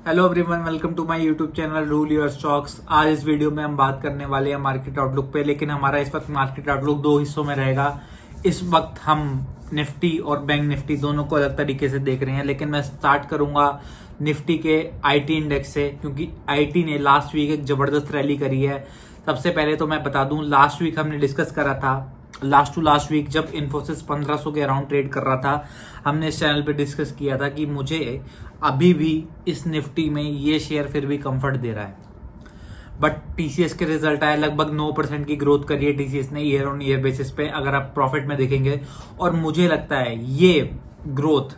Hello everyone, welcome to my YouTube channel rule your stocks. आज इस video में हम बात करने वाले हैं मार्केट आउटलुक पे, लेकिन हमारा इस वक्त मार्केट आउटलुक दो हिस्सों में रहेगा। इस वक्त हम निफ्टी और बैंक निफ्टी दोनों को अलग तरीके से देख रहे हैं, लेकिन मैं स्टार्ट करूंगा निफ्टी के आईटी इंडेक्स से, क्योंकि आईटी ने लास्ट वीक एक जबरदस्त रैली करी है। सबसे पहले तो मैं बता दूं, लास्ट वीक हमने डिस्कस करा था, लास्ट वीक जब इन्फोसिस 1500 के अराउंड ट्रेड कर रहा था, हमने इस चैनल पे डिस्कस किया था कि मुझे अभी भी इस निफ्टी में ये शेयर फिर भी कंफर्ट दे रहा है। बट टीसीएस के रिजल्ट आए, लगभग 9% की ग्रोथ करी है टीसीएस ने ईयर ऑन ईयर बेसिस पे, अगर आप प्रॉफिट में देखेंगे। और मुझे लगता है ये ग्रोथ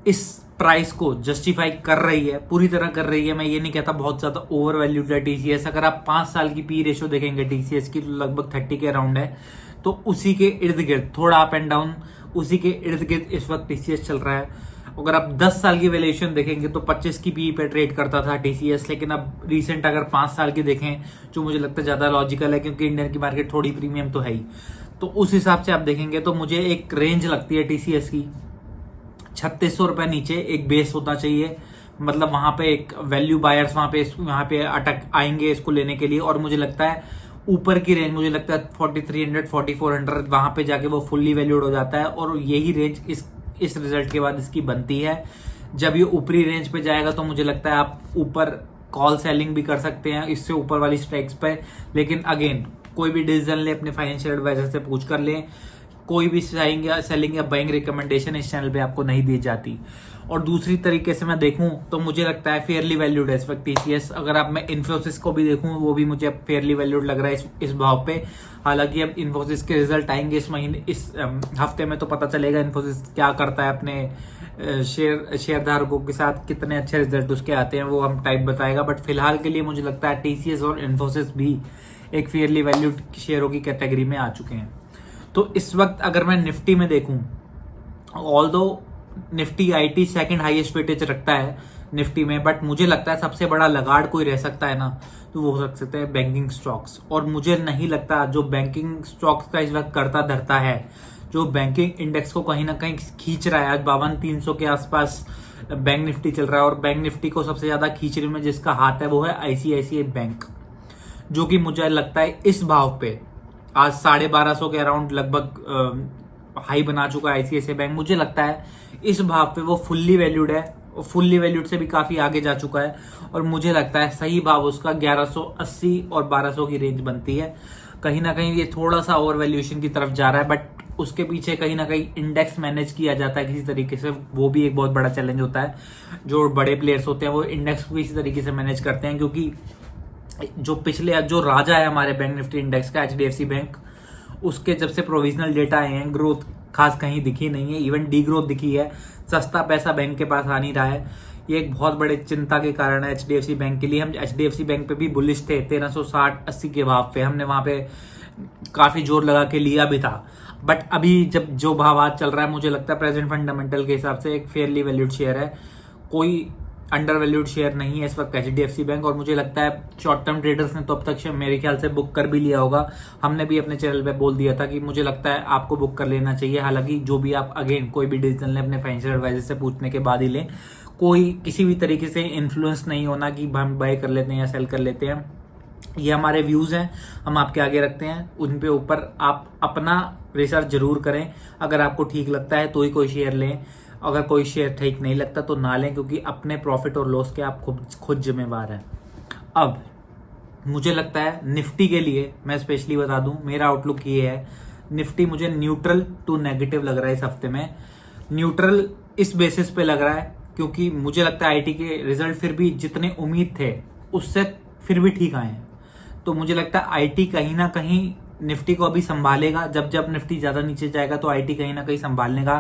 इस प्राइस को जस्टिफाई कर रही है, पूरी तरह कर रही है। मैं ये नहीं कहता बहुत ज्यादा ओवर वैल्यूड है टीसीएस। अगर आप 5 साल की पी रेशियो देखेंगे टीसीएस की, तो लगभग 30 के अराउंड है। तो उसी के इर्द गिर्द, थोड़ा अप एंड डाउन, उसी के इर्द गिर्द इस वक्त टीसीएस चल रहा है। अगर आप 10 साल की वैल्यूएशन देखेंगे तो 25 की पी पे ट्रेड करता था टीसीएस, लेकिन अब रिसेंट अगर 5 साल की देखें, जो मुझे लगता है ज्यादा लॉजिकल है, क्योंकि इंडियन की मार्केट थोड़ी प्रीमियम तो है ही, तो उस हिसाब से आप देखेंगे तो मुझे एक रेंज लगती है टीसीएस की 3600 रुपए नीचे एक बेस होना चाहिए। मतलब वहां पे एक वैल्यू बायर्स वहां पे अटक आएंगे इसको लेने के लिए। और मुझे लगता है ऊपर की रेंज, मुझे लगता है 4300 4400 वहां पे जाके वो फुल्ली वैल्यूड हो जाता है। और यही रेंज इस रिजल्ट के बाद इसकी बनती है। जब ये ऊपरी रेंज पे जाएगा तो मुझे लगता है आप ऊपर कॉल सेलिंग भी कर सकते हैं इससे ऊपर वाली स्ट्राइक्स पे। लेकिन अगेन, कोई भी डिसीजन ले अपने फाइनेंशियल एडवाइजर से पूछ कर लें। कोई भी सेलिंग या बाइंग रिकमेंडेशन इस चैनल पे आपको नहीं दी जाती। और दूसरी तरीके से मैं देखूं तो मुझे लगता है फेयरली वैल्यूड है इस वक्त टीसीएस। अगर आप मैं इन्फोसिस को भी देखूं, वो भी मुझे फेयरली वैल्यूड लग रहा है इस भाव पे। हालांकि अब इन्फोसिस के रिजल्ट आएंगे इस महीने, इस हफ्ते में, तो पता चलेगा इन्फोसिस क्या करता है अपने शेयर धारकों के साथ, कितने अच्छे रिजल्ट उसके आते हैं, वो हम टाइप बताएगा। बट फिलहाल के लिए मुझे लगता है टीसीएस और इन्फोसिस भी एक फेयरली वैल्यूड शेयरों की कैटेगरी में आ चुके हैं। तो इस वक्त अगर मैं निफ्टी में देखूं, although Nifty IT second highest weightage रखता है निफ्टी में, बट मुझे लगता है सबसे बड़ा लगाड़ कोई रह सकता है ना, तो वो हो सकते हैं बैंकिंग स्टॉक्स। और मुझे नहीं लगता जो बैंकिंग स्टॉक्स का इस वक्त करता धरता है, जो बैंकिंग इंडेक्स को कहीं ना कहीं खींच रहा है। आज 52,300 के आसपास बैंक निफ्टी चल रहा है, और बैंक निफ्टी को सबसे ज्यादा खींचने में जिसका हाथ है वो है आईसीआईसीआई बैंक, जो कि मुझे लगता है इस भाव पे आज 1250 के अराउंड लगभग हाई बना चुका है आईसीआईसीआई बैंक। मुझे लगता है इस भाव पे वो फुल्ली वैल्यूड है, और फुल्ली वैल्यूड से भी काफी आगे जा चुका है। और मुझे लगता है सही भाव उसका 1180 और 1200 की रेंज बनती है। कहीं ना कहीं ये थोड़ा सा ओवर वैल्यूएशन की तरफ जा रहा है, बट उसके पीछे कहीं ना कहीं इंडेक्स मैनेज किया जाता है किसी तरीके से। वो भी एक बहुत बड़ा चैलेंज होता है। जो बड़े प्लेयर्स होते हैं वो इंडेक्स को किसी तरीके से मैनेज करते हैं, क्योंकि जो राजा है हमारे बैंक निफ्टी इंडेक्स का, एचडीएफसी बैंक, उसके जब से प्रोविजनल डेटा आए हैं, ग्रोथ खास कहीं दिखी नहीं है, इवन डी ग्रोथ दिखी है। सस्ता पैसा बैंक के पास आ नहीं रहा है। ये एक बहुत बड़े चिंता के कारण है एचडीएफसी बैंक के लिए। हम एचडीएफसी बैंक पे भी बुलिश थे 1360-80 के भाव पे, हमने वहां पे काफी जोर लगा के लिया भी था। बट अभी जब जो भाव आज चल रहा है, मुझे लगता है प्रेजेंट फंडामेंटल के हिसाब से एक फेयरली वैल्यूड शेयर है, कोई अंडर वैल्यूड शेयर नहीं है इस वक्त एचडीएफसी बैंक। और मुझे लगता है शॉर्ट टर्म ट्रेडर्स ने तो अब तक मेरे ख्याल से बुक कर भी लिया होगा। हमने भी अपने चैनल पे बोल दिया था कि मुझे लगता है आपको बुक कर लेना चाहिए। हालांकि जो भी आप अगेन कोई भी डिसीजन लें अपने फाइनेंशियल एडवाइजर से पूछने के बाद ही लें। कोई किसी भी तरीके से इन्फ्लुएंस नहीं होना कि हम बाय कर लेते हैं या सेल कर लेते हैं। ये हमारे व्यूज हैं, हम आपके आगे रखते हैं। उन पे ऊपर आप अपना रिसर्च जरूर करें। अगर आपको ठीक लगता है तो ही कोई शेयर लें, अगर कोई शेयर ठीक नहीं लगता तो ना लें, क्योंकि अपने प्रॉफिट और लॉस के आप खुद जिम्मेवार हैं। अब मुझे लगता है निफ्टी के लिए मैं स्पेशली बता दूं, मेरा आउटलुक ये है, निफ्टी मुझे न्यूट्रल टू नेगेटिव लग रहा है इस हफ्ते में। न्यूट्रल इस बेसिस पे लग रहा है क्योंकि मुझे लगता है आईटी के रिजल्ट फिर भी जितने उम्मीद थे उससे फिर भी ठीक आए हैं। तो मुझे लगता है आईटी कहीं ना कहीं निफ्टी को अभी संभालेगा। जब निफ्टी ज्यादा नीचे जाएगा तो आईटी कहीं ना कहीं संभालने का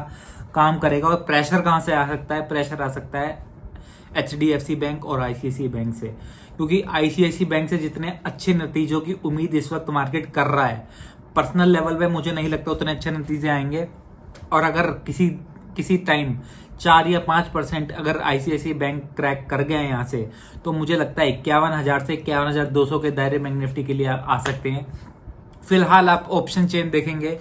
काम करेगा। और प्रेशर कहां से आ सकता है? प्रेशर आ सकता है एचडीएफसी बैंक और आईसीआईसीआई बैंक से, क्योंकि आईसीआईसीआई बैंक से जितने अच्छे नतीजों की उम्मीद इस वक्त मार्केट कर रहा है, पर्सनल लेवल पे मुझे नहीं लगता उतने अच्छे नतीजे आएंगे। और अगर किसी टाइम 4 या 5% अगर आईसीआईसीआई बैंक क्रैक कर गए यहां से, तो मुझे लगता है 51,000 से 51,200 के दायरे बैंक निफ्टी के लिए आ सकते हैं। फिलहाल आप ऑप्शन चेन देखेंगे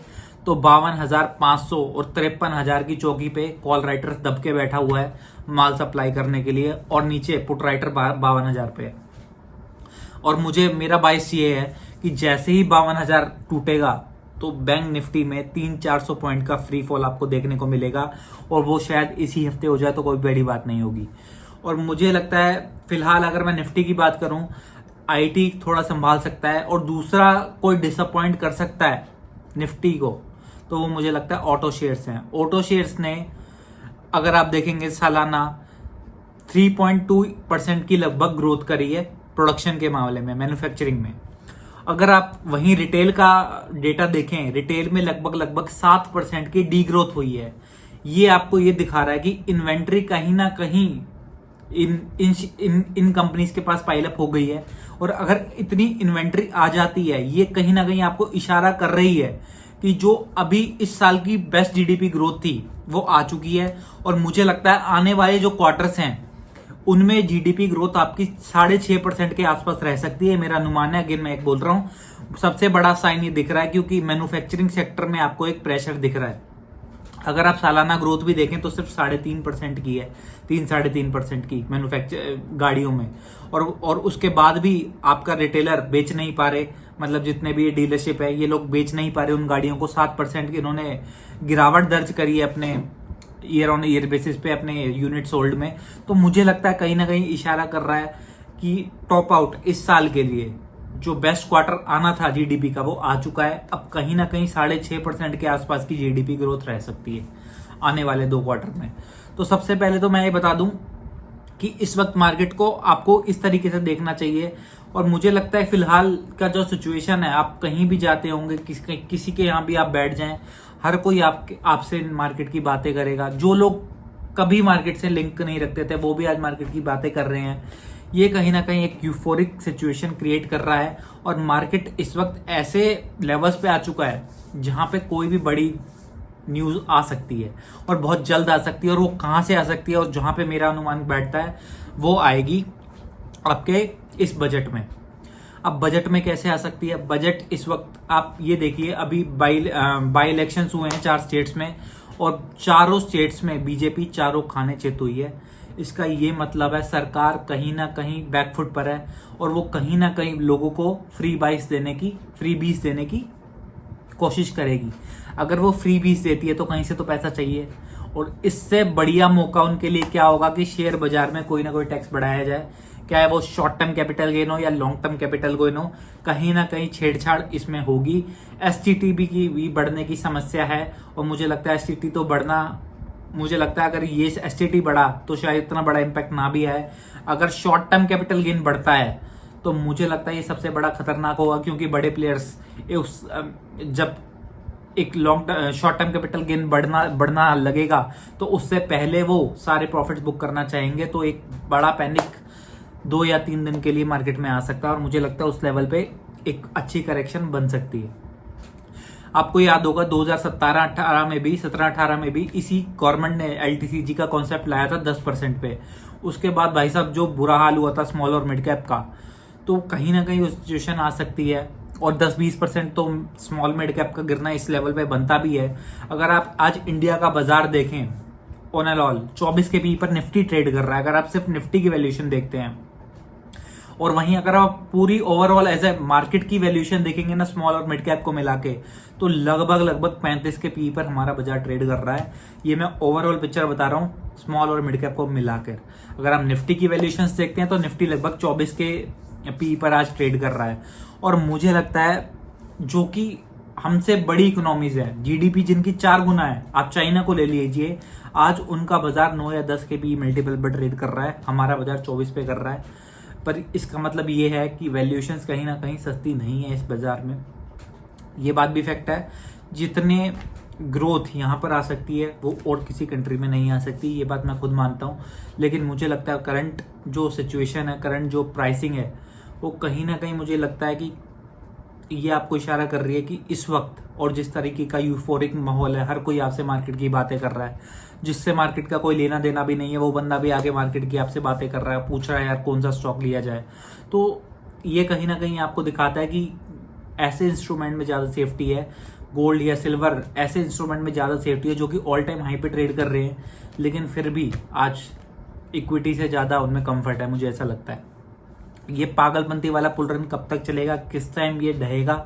तो 52,500 और 53,000 की चौकी पे कॉल राइटर दब के बैठा हुआ है माल सप्लाई करने के लिए, और नीचे पुट राइटर 52,000 पे है। और मुझे मेरा बाइस ये है कि जैसे ही 52,000 टूटेगा तो बैंक निफ्टी में 300-400 पॉइंट का फ्री फॉल आपको देखने को मिलेगा, और वो शायद इसी हफ्ते हो जाए तो कोई बड़ी बात नहीं होगी। और मुझे लगता है फिलहाल अगर मैं निफ्टी की बात करूं, आईटी थोड़ा संभाल सकता है, और दूसरा कोई डिसअपॉइंट कर सकता है निफ्टी को, तो वो मुझे लगता है ऑटो शेयर्स हैं। ऑटो शेयर्स ने अगर आप देखेंगे सालाना 3.2% की लगभग ग्रोथ करी है प्रोडक्शन के मामले में, मैन्युफैक्चरिंग में। अगर आप वहीं रिटेल का डेटा देखें, रिटेल में लगभग 7% की डी ग्रोथ हुई है। ये आपको ये दिखा रहा है कि इन्वेंट्री कहीं ना कहीं इन कंपनीज के पास पाइल अप हो गई है, और अगर इतनी इन्वेंट्री आ जाती है, ये कहीं ना कहीं आपको इशारा कर रही है कि जो अभी इस साल की बेस्ट जीडीपी ग्रोथ थी वो आ चुकी है। और मुझे लगता है आने वाले जो क्वार्टर्स हैं उनमें जीडीपी ग्रोथ आपकी 6.5% के आसपास रह सकती है, मेरा अनुमान है। अगेन मैं एक बोल रहा हूं, सबसे बड़ा साइन ये दिख रहा है क्योंकि मैन्युफैक्चरिंग सेक्टर में आपको एक प्रेशर दिख रहा है। अगर आप सालाना ग्रोथ भी देखें तो सिर्फ 3.5% की है, 3-3.5% की मैन्युफैक्चर गाड़ियों में, और उसके बाद भी आपका रिटेलर बेच नहीं पा रहे, मतलब जितने भी ये डीलरशिप है ये लोग बेच नहीं पा रहे उन गाड़ियों को। 7% की इन्होंने गिरावट दर्ज करी है अपने ईयर ऑन ईयर बेसिस पे अपने यूनिट सोल्ड में। तो मुझे लगता है कहीं ना कहीं इशारा कर रहा है कि टॉप आउट इस साल के लिए जो बेस्ट क्वार्टर आना था जीडीपी का वो आ चुका है। अब कहीं ना कहीं 6.5% के आसपास की जीडीपी ग्रोथ रह सकती है आने वाले 2 क्वार्टर में। तो सबसे पहले तो मैं ये बता दूं कि इस वक्त मार्केट को आपको इस तरीके से देखना चाहिए, और मुझे लगता है फिलहाल का जो सिचुएशन है, आप कहीं भी जाते होंगे, किसी के यहाँ भी आप बैठ जाएं, हर कोई आपसे मार्केट की बातें करेगा। जो लोग कभी मार्केट से लिंक नहीं रखते थे वो भी आज मार्केट की बातें कर रहे हैं। ये कहीं ना कहीं एक यूफोरिक सिचुएशन क्रिएट कर रहा है, और मार्केट इस वक्त ऐसे लेवल्स पे आ चुका है जहां पे कोई भी बड़ी न्यूज आ सकती है, और बहुत जल्द आ सकती है। और वो कहां से आ सकती है, और जहां पे मेरा अनुमान बैठता है वो आएगी आपके इस बजट में। अब बजट में कैसे आ सकती है? बजट इस वक्त आप ये देखिए, अभी बाई इलेक्शंस हुए हैं 4 स्टेट्स में, और चारों स्टेट्स में बीजेपी चारों खाने चित हुई है। इसका ये मतलब है सरकार कहीं ना कहीं बैकफुट पर है, और वो कहीं ना कहीं लोगों को फ्री बीस देने की कोशिश करेगी। अगर वो फ्री बीस देती है तो कहीं से तो पैसा चाहिए, और इससे बढ़िया मौका उनके लिए क्या होगा कि शेयर बाजार में कोई ना कोई टैक्स बढ़ाया जाए, क्या है वो शॉर्ट टर्म कैपिटल गेन हो या लॉन्ग टर्म कैपिटल गेन हो, कहीं ना कहीं छेड़छाड़ इसमें होगी। एसटीटी की भी बढ़ने की समस्या है, और मुझे लगता है एसटीटी तो बढ़ना, मुझे लगता है अगर ये एसटीटी बढ़ा तो शायद इतना बड़ा इम्पैक्ट ना भी आए। अगर शॉर्ट टर्म कैपिटल गेन बढ़ता है तो मुझे लगता है ये सबसे बड़ा खतरनाक होगा, क्योंकि बड़े प्लेयर्स जब एक शॉर्ट टर्म कैपिटल गेन बढ़ना लगेगा तो उससे पहले वो सारे प्रॉफिट्स बुक करना चाहेंगे, तो एक बड़ा पैनिक 2 या 3 दिन के लिए मार्केट में आ सकता है, और मुझे लगता है उस लेवल पे एक अच्छी करेक्शन बन सकती है। आपको याद होगा 2017-18 में भी 17-18 में भी इसी गवर्नमेंट ने एलटीसीजी का कॉन्सेप्ट लाया था 10% पे। उसके बाद भाई साहब जो बुरा हाल हुआ था स्मॉल और मिड कैप का, तो कहीं ना कहीं वो सिचुएशन आ सकती है, और 10-20% तो स्मॉल मिड कैप का गिरना इस लेवल पे बनता भी है। अगर आप आज इंडिया का बाजार देखें, ऑन एंड ऑल 24 के पी पर निफ्टी ट्रेड कर रहा है, अगर आप सिर्फ निफ्टी की वैल्यूएशन देखते हैं, और वहीं अगर आप पूरी ओवरऑल एज ए मार्केट की वैल्यूएशन देखेंगे ना स्मॉल और मिड कैप को मिला के, तो लगभग 35 के पी पर हमारा बाजार ट्रेड कर रहा है। ये मैं ओवरऑल पिक्चर बता रहा हूँ स्मॉल और मिड कैप को मिलाकर। अगर आप निफ्टी की वैल्यूएशन देखते हैं तो निफ्टी लगभग 24 के पी पर आज ट्रेड कर रहा है, और मुझे लगता है जो कि हमसे बड़ी इकोनॉमीज है, जीडीपी जिनकी 4 गुना है, आप चाइना को ले लीजिए, आज उनका बाजार 9 या 10 के पी मल्टीपल पर ट्रेड कर रहा है, हमारा बाजार 24 पे कर रहा है। पर इसका मतलब ये है कि वैल्यूएशंस कहीं ना कहीं सस्ती नहीं है इस बाजार में। ये बात भी फैक्ट है, जितने ग्रोथ यहाँ पर आ सकती है वो और किसी कंट्री में नहीं आ सकती, ये बात मैं खुद मानता हूँ। लेकिन मुझे लगता है करंट जो सिचुएशन है, करंट जो प्राइसिंग है, वो कहीं ना कहीं मुझे लगता है कि ये आपको इशारा कर रही है कि इस वक्त और जिस तरीके का यूफोरिक माहौल है, हर कोई आपसे मार्केट की बातें कर रहा है, जिससे मार्केट का कोई लेना देना भी नहीं है, वो बंदा भी आगे मार्केट की आपसे बातें कर रहा है, पूछ रहा है यार कौन सा स्टॉक लिया जाए। तो ये कहीं ना कहीं आपको दिखाता है कि ऐसे इंस्ट्रूमेंट में ज़्यादा सेफ्टी है। गोल्ड या सिल्वर ऐसे इंस्ट्रूमेंट में ज़्यादा सेफ्टी है जो कि ऑल टाइम हाई पे ट्रेड कर रहे हैं, लेकिन फिर भी आज इक्विटी से ज़्यादा उनमें कंफर्ट है, मुझे ऐसा लगता है। ये पागलपंती वाला पुल रन कब तक चलेगा, किस टाइम ये ढहेगा,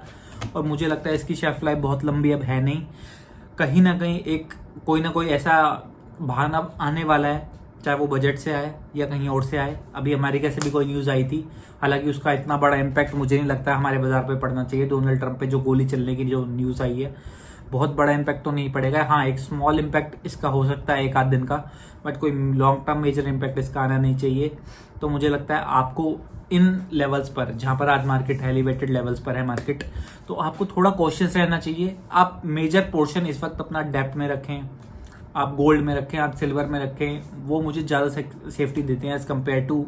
और मुझे लगता है इसकी शेल्फ लाइफ बहुत लंबी अब है नहीं। कहीं ना कहीं एक कोई ना कोई ऐसा बहाना आने वाला है, चाहे वो बजट से आए या कहीं और से आए। अभी अमेरिका से भी कोई न्यूज़ आई थी, हालांकि उसका इतना बड़ा इम्पैक्ट मुझे नहीं लगता हमारे बाजार पे पड़ना चाहिए। डोनाल्ड ट्रंप पे जो गोली चलने की जो न्यूज़ आई है, बहुत बड़ा इम्पैक्ट तो नहीं पड़ेगा। हाँ, एक स्मॉल इम्पैक्ट इसका हो सकता है एक आध दिन का, बट कोई लॉन्ग टर्म मेजर इम्पैक्ट इसका आना नहीं चाहिए। तो मुझे लगता है आपको इन लेवल्स पर, जहां पर आज मार्केट है, एलिवेटेड लेवल्स पर है मार्केट, तो आपको थोड़ा कॉशियस रहना चाहिए। आप मेजर पोर्शन इस वक्त अपना डेप्ट में रखें, आप गोल्ड में रखें, आप सिल्वर में रखें, वो मुझे ज़्यादा सेफ्टी देते हैं एज कम्पेयर टू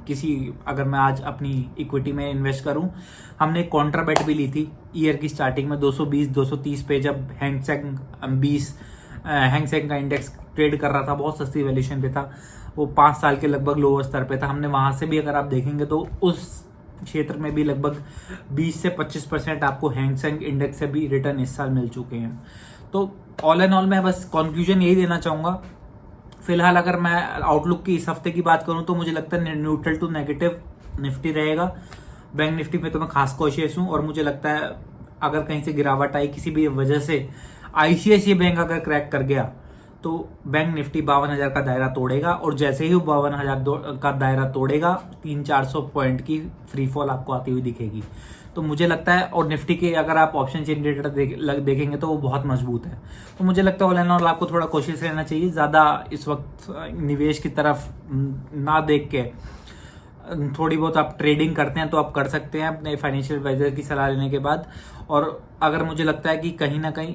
किसी, अगर मैं आज अपनी इक्विटी में इन्वेस्ट करूं। हमने एक कॉन्ट्रा बेट भी ली थी ईयर की स्टार्टिंग में 220-230 पे, जब हैंगसेंग का इंडेक्स ट्रेड कर रहा था, बहुत सस्ती वैल्यूएशन पे था, वो 5 साल के लगभग लोअर स्तर पे था। हमने वहां से भी, अगर आप देखेंगे तो उस क्षेत्र में भी लगभग 20 से 25% आपको हैंगसेंग इंडेक्स से भी रिटर्न इस साल मिल चुके हैं। तो ऑल एंड ऑल मैं बस कंक्लूजन यही देना चाहूंगा, फिलहाल अगर मैं आउटलुक की इस हफ्ते की बात करूं तो मुझे लगता है न्यूट्रल टू नेगेटिव निफ्टी रहेगा। बैंक निफ्टी में तो मैं खास कॉशियस हूं, और मुझे लगता है अगर कहीं से गिरावट आई किसी भी वजह से, आईसीआईसीआई बैंक अगर क्रैक कर गया तो बैंक निफ्टी 52,000 का दायरा तोड़ेगा, और जैसे ही 52,000 का दायरा तोड़ेगा 300-400 पॉइंट की फ्री फॉल आपको आती हुई दिखेगी। तो मुझे लगता है, और निफ्टी के अगर आप ऑप्शन चेन डेटा देखेंगे तो वो बहुत मजबूत है। तो मुझे लगता है ऑल एंड ऑल आपको थोड़ा कोशिश रहना चाहिए, ज़्यादा इस वक्त निवेश की तरफ ना देख के, थोड़ी बहुत आप ट्रेडिंग करते हैं तो आप कर सकते हैं अपने फाइनेंशियल एडवाइजर की सलाह लेने के बाद। और अगर मुझे लगता है कि कहीं ना कहीं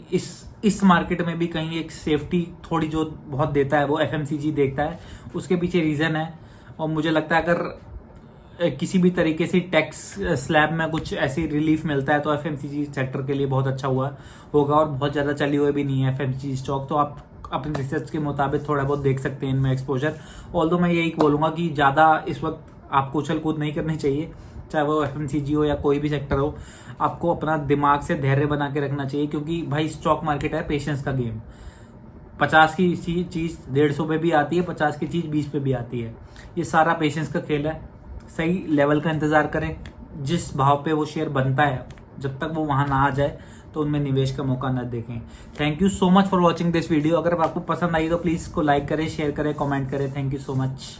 इस मार्केट में भी कहीं एक सेफ्टी थोड़ी जो बहुत देता है वो एफएमसीजी देखता है, उसके पीछे रीज़न है। और मुझे लगता है अगर किसी भी तरीके से टैक्स स्लैब में कुछ ऐसी रिलीफ मिलता है तो एफएमसीजी सेक्टर के लिए बहुत अच्छा होगा, और बहुत ज़्यादा चली हुई भी नहीं है एफएमसीजी स्टॉक, तो आप अपने रिसर्च के मुताबिक थोड़ा बहुत देख सकते हैं इनमें एक्सपोजर। ऑल्दो मैं यही बोलूँगा कि ज़्यादा इस वक्त आपको उछल कूद नहीं करनी चाहिए, चाहे वो एफएमसीजी हो या कोई भी सेक्टर हो। आपको अपना दिमाग से धैर्य बना के रखना चाहिए, क्योंकि भाई स्टॉक मार्केट है पेशेंस का गेम। 50 की चीज़ 150 पे भी आती है, 50 की चीज़ 20 पे भी आती है। ये सारा पेशेंस का खेल है। सही लेवल का इंतजार करें, जिस भाव पे वो शेयर बनता है जब तक वो वहां ना आ जाए तो उनमें निवेश का मौका न देखें। Thank you so much for watching this video. अगर आपको पसंद आई तो प्लीज़ इसको लाइक करें, शेयर करें, कमेंट करें। Thank you so much.